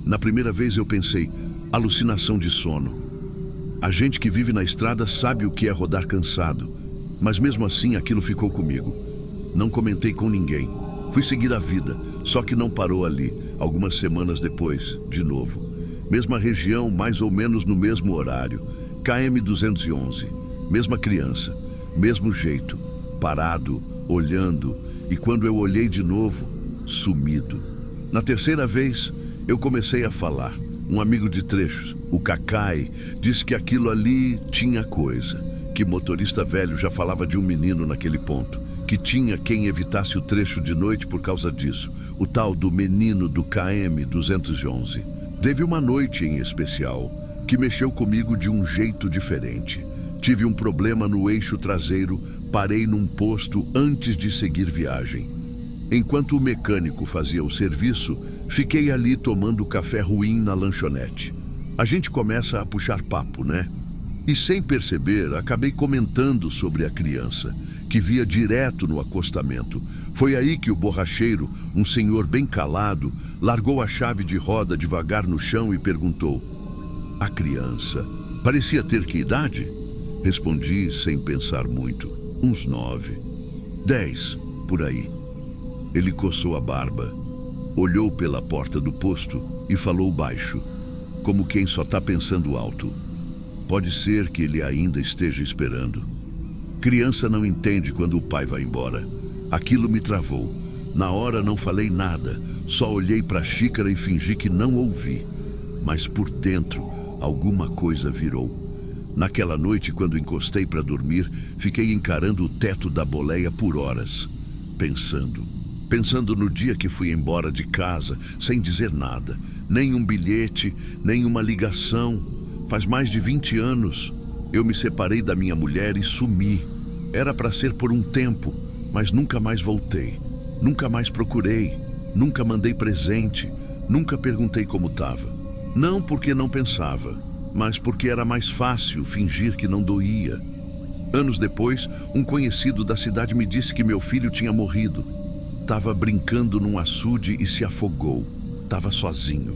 Na primeira vez eu pensei, alucinação de sono. A gente que vive na estrada sabe o que é rodar cansado, mas mesmo assim aquilo ficou comigo. Não comentei com ninguém. Fui seguir a vida, só que não parou ali. Algumas semanas depois, de novo. Mesma região, mais ou menos no mesmo horário. KM 211. Mesma criança, mesmo jeito. Parado, olhando, e quando eu olhei de novo, sumido. Na terceira vez, eu comecei a falar. Um amigo de trechos, o Cacai, disse que aquilo ali tinha coisa, que motorista velho já falava de um menino naquele ponto, que tinha quem evitasse o trecho de noite por causa disso, o tal do menino do KM 211. Teve uma noite em especial que mexeu comigo de um jeito diferente. Tive um problema no eixo traseiro, parei num posto antes de seguir viagem. Enquanto o mecânico fazia o serviço, fiquei ali tomando café ruim na lanchonete. A gente começa a puxar papo, né? E sem perceber, acabei comentando sobre a criança, que via direto no acostamento. Foi aí que o borracheiro, um senhor bem calado, largou a chave de roda devagar no chão e perguntou: "A criança parecia ter que idade?" Respondi sem pensar muito: "Uns 9, 10, por aí." Ele coçou a barba, olhou pela porta do posto e falou baixo, como quem só está pensando alto: "Pode ser que ele ainda esteja esperando." Criança não entende quando o pai vai embora. Aquilo me travou. Na hora não falei nada, só olhei para a xícara e fingi que não ouvi. Mas por dentro, alguma coisa virou. Naquela noite, quando encostei para dormir, fiquei encarando o teto da boleia por horas, pensando no dia que fui embora de casa, sem dizer nada, nem um bilhete, nem uma ligação. Faz mais de 20 anos, eu me separei da minha mulher e sumi. Era para ser por um tempo, mas nunca mais voltei. Nunca mais procurei, nunca mandei presente, nunca perguntei como estava. Não porque não pensava, mas porque era mais fácil fingir que não doía. Anos depois, um conhecido da cidade me disse que meu filho tinha morrido. Estava brincando num açude e se afogou. Estava sozinho.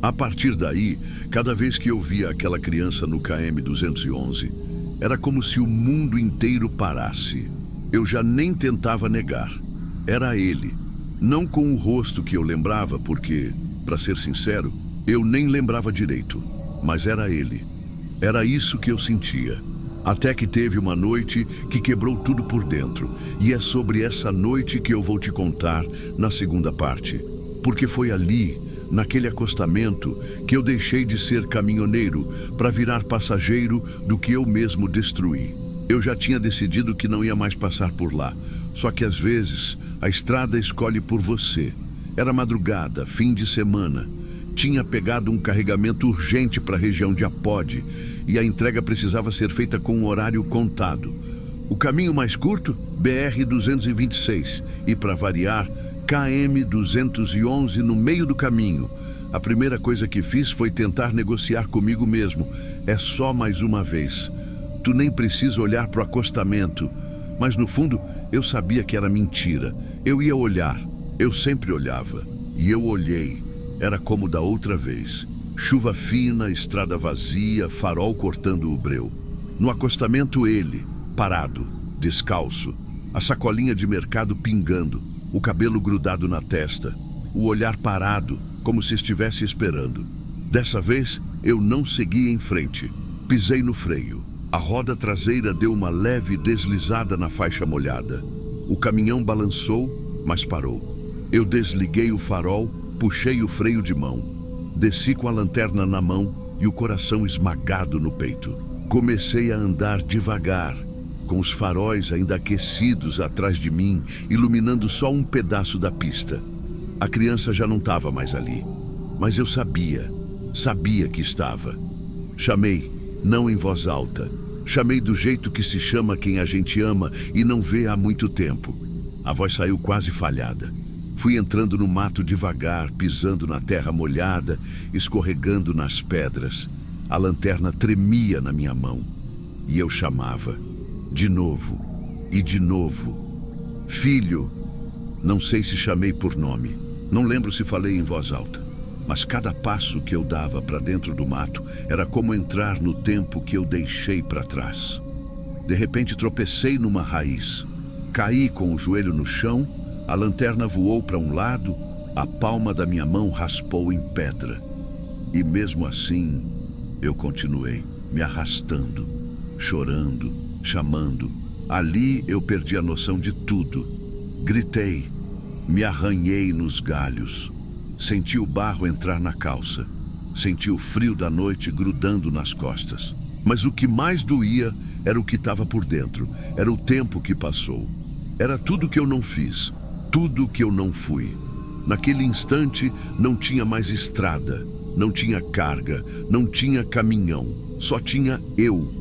A partir daí, cada vez que eu via aquela criança no KM 211, era como se o mundo inteiro parasse. Eu já nem tentava negar. Era ele. Não com o rosto que eu lembrava, porque, para ser sincero, eu nem lembrava direito. Mas era ele. Era isso que eu sentia. Até que teve uma noite que quebrou tudo por dentro. E é sobre essa noite que eu vou te contar na segunda parte. Porque foi ali, naquele acostamento, que eu deixei de ser caminhoneiro para virar passageiro do que eu mesmo destruí. Eu já tinha decidido que não ia mais passar por lá. Só que às vezes a estrada escolhe por você. Era madrugada, fim de semana. Tinha pegado um carregamento urgente para a região de Apode e a entrega precisava ser feita com um horário contado. O caminho mais curto, BR-226, e para variar, KM 211 no meio do caminho. A primeira coisa que fiz foi tentar negociar comigo mesmo. É só mais uma vez. Tu nem precisa olhar para o acostamento. Mas no fundo, eu sabia que era mentira. Eu ia olhar. Eu sempre olhava. E eu olhei. Era como da outra vez. Chuva fina, estrada vazia, farol cortando o breu. No acostamento ele, parado, descalço, a sacolinha de mercado pingando, o cabelo grudado na testa, o olhar parado, como se estivesse esperando. Dessa vez, eu não segui em frente. Pisei no freio. A roda traseira deu uma leve deslizada na faixa molhada. O caminhão balançou, mas parou. Eu desliguei o farol, puxei o freio de mão. Desci com a lanterna na mão e o coração esmagado no peito. Comecei a andar devagar, com os faróis ainda aquecidos atrás de mim, iluminando só um pedaço da pista. A criança já não estava mais ali, mas eu sabia que estava. Chamei, não em voz alta. Chamei do jeito que se chama quem a gente ama e não vê há muito tempo. A voz saiu quase falhada. Fui entrando no mato devagar, pisando na terra molhada, escorregando nas pedras. A lanterna tremia na minha mão. E eu chamava, de novo e de novo. Filho! Não sei se chamei por nome. Não lembro se falei em voz alta. Mas cada passo que eu dava para dentro do mato era como entrar no tempo que eu deixei para trás. De repente tropecei numa raiz. Caí com o joelho no chão, a lanterna voou para um lado, a palma da minha mão raspou em pedra. E mesmo assim, eu continuei, me arrastando, chorando, chamando. Ali eu perdi a noção de tudo. Gritei, me arranhei nos galhos. Senti o barro entrar na calça. Senti o frio da noite grudando nas costas. Mas o que mais doía era o que estava por dentro. Era o tempo que passou. Era tudo que eu não fiz. Tudo que eu não fui. Naquele instante não tinha mais estrada. Não tinha carga. Não tinha caminhão. Só tinha eu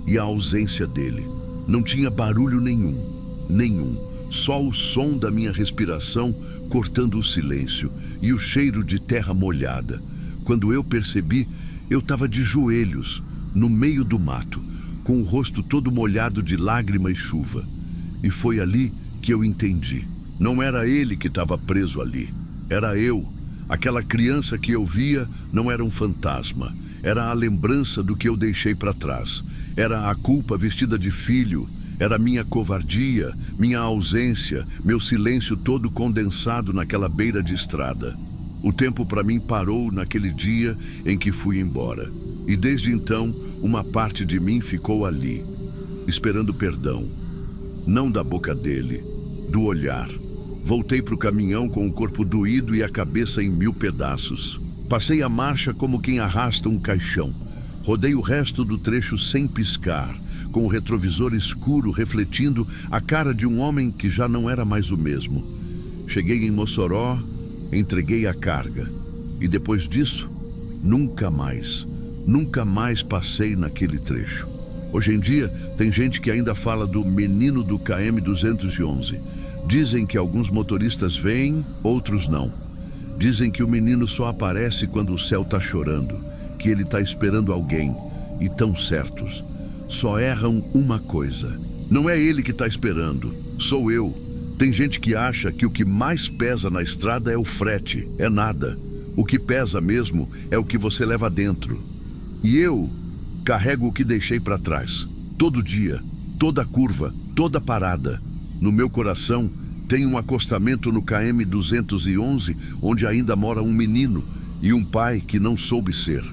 e a ausência dele. Não tinha barulho nenhum. Só o som da minha respiração cortando o silêncio e o cheiro de terra molhada. Quando eu percebi, eu estava de joelhos, no meio do mato, com o rosto todo molhado de lágrima e chuva. E foi ali que eu entendi. Não era ele que estava preso ali. Era eu. Aquela criança que eu via não era um fantasma. Era a lembrança do que eu deixei para trás. Era a culpa vestida de filho. Era minha covardia, minha ausência, meu silêncio todo condensado naquela beira de estrada. O tempo para mim parou naquele dia em que fui embora. E desde então, uma parte de mim ficou ali, esperando perdão. Não da boca dele, do olhar. Voltei para o caminhão com o corpo doído e a cabeça em 1000 pedaços. Passei a marcha como quem arrasta um caixão. Rodei o resto do trecho sem piscar, com o retrovisor escuro refletindo a cara de um homem que já não era mais o mesmo. Cheguei em Mossoró, entreguei a carga. E depois disso, nunca mais passei naquele trecho. Hoje em dia, tem gente que ainda fala do menino do KM-211. Dizem que alguns motoristas veem, outros não. Dizem que o menino só aparece quando o céu está chorando, que ele está esperando alguém, e tão certos. Só erram uma coisa. Não é ele que está esperando, sou eu. Tem gente que acha que o que mais pesa na estrada é o frete, é nada. O que pesa mesmo é o que você leva dentro. E eu carrego o que deixei para trás. Todo dia, toda curva, toda parada. No meu coração tem um acostamento no KM-211, onde ainda mora um menino e um pai que não soube ser.